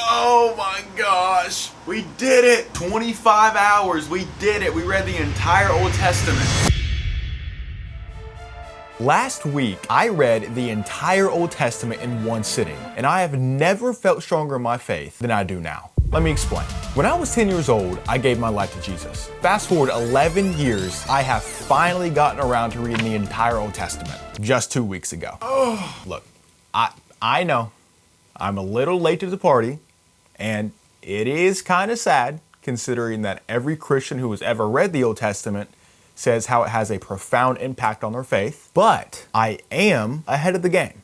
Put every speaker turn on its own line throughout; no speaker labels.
Oh my gosh, we did it! 25 hours, we did it. We read the entire Old Testament. Last week, I read the entire Old Testament in one sitting, and I have never felt stronger in my faith than I do now. Let me explain. When I was 10 years old, I gave my life to Jesus. Fast forward 11 years, I have finally gotten around to reading the entire Old Testament, just 2 weeks ago. Look, I know, I'm a little late to the party, and it is kind of sad considering that every Christian who has ever read the Old Testament says how it has a profound impact on their faith, but I am ahead of the game.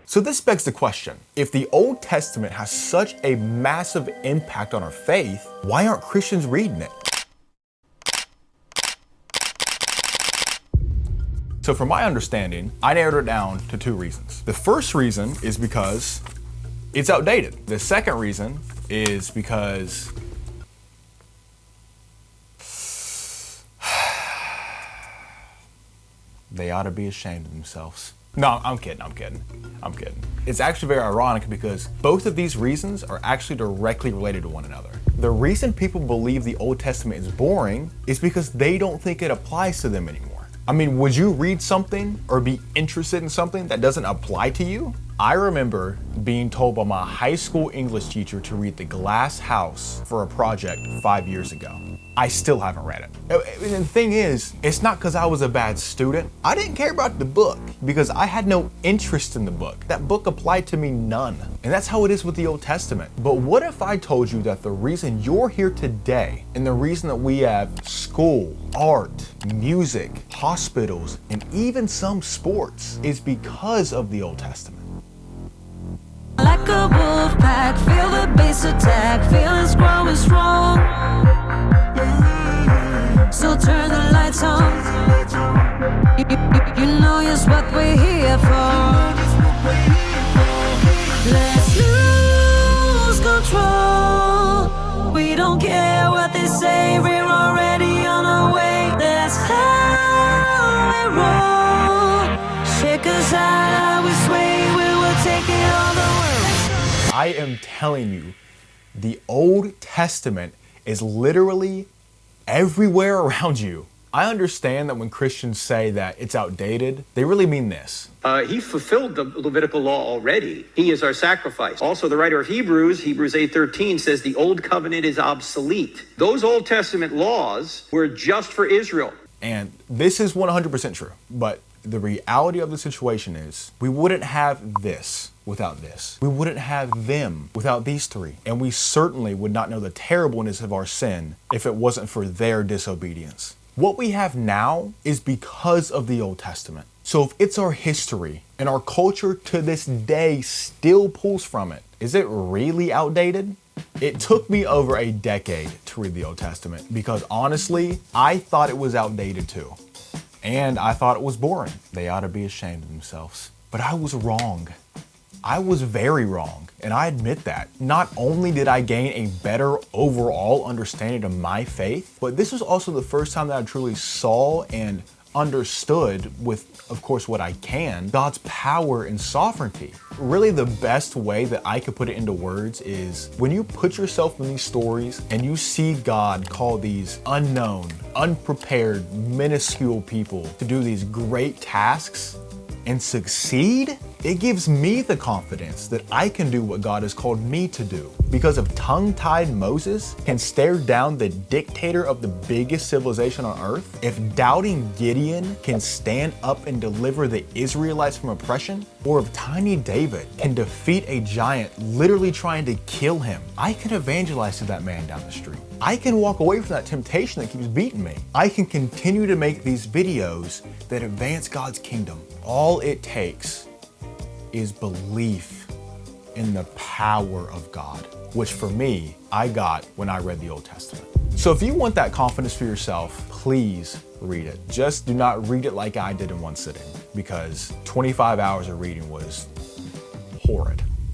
So this begs the question, if the Old Testament has such a massive impact on our faith, why aren't Christians reading it? So from my understanding, I narrowed it down to 2 reasons. The first reason is because it's outdated. The second reason is because they ought to be ashamed of themselves. No, I'm kidding. It's actually very ironic because both of these reasons are actually directly related to one another. The reason people believe the Old Testament is boring is because they don't think it applies to them anymore. I mean, would you read something or be interested in something that doesn't apply to you? I remember being told by my high school English teacher to read The Glass House for a project 5 years ago. I still haven't read it. And the thing is, it's not because I was a bad student. I didn't care about the book because I had no interest in the book. That book applied to me none. And that's how it is with the Old Testament. But what if I told you that the reason you're here today and the reason that we have school, art, music, hospitals, and even some sports is because of the Old Testament?
Like a wolf pack, feel the bass attack, feelings growing strong. So turn the lights on. You know it's what we're here for. Let's lose control. We don't care what they say, we're already on our way. That's how we roll. Shake us out, how we sway, we will take it all the way.
I am telling you, the Old Testament is literally everywhere around you. I understand that when Christians say that it's outdated, they really mean this.
He fulfilled the Levitical law already. He is our sacrifice. Also, the writer of Hebrews 8:13 says the old covenant is obsolete. Those Old Testament laws were just for Israel.
And this is 100% true. But the reality of the situation is we wouldn't have this without this. We wouldn't have them without these 3. And we certainly would not know the terribleness of our sin if it wasn't for their disobedience. What we have now is because of the Old Testament. So if it's our history and our culture to this day still pulls from it, is it really outdated? It took me over a decade to read the Old Testament because honestly, I thought it was outdated too. And I thought it was boring. They ought to be ashamed of themselves. But I was wrong. I was very wrong, and I admit that. Not only did I gain a better overall understanding of my faith, but this was also the first time that I truly saw and understood, with, of course, what I can, God's power and sovereignty. Really, the best way that I could put it into words is when you put yourself in these stories and you see God call these unknown, unprepared, minuscule people to do these great tasks and succeed, it gives me the confidence that I can do what God has called me to do. Because if tongue-tied Moses can stare down the dictator of the biggest civilization on earth, if doubting Gideon can stand up and deliver the Israelites from oppression, or if tiny David can defeat a giant literally trying to kill him, I can evangelize to that man down the street. I can walk away from that temptation that keeps beating me. I can continue to make these videos that advance God's kingdom. All it takes is belief in the power of God, which for me, I got when I read the Old Testament. So if you want that confidence for yourself, please read it. Just do not read it like I did in one sitting, because 25 hours of reading was horrid.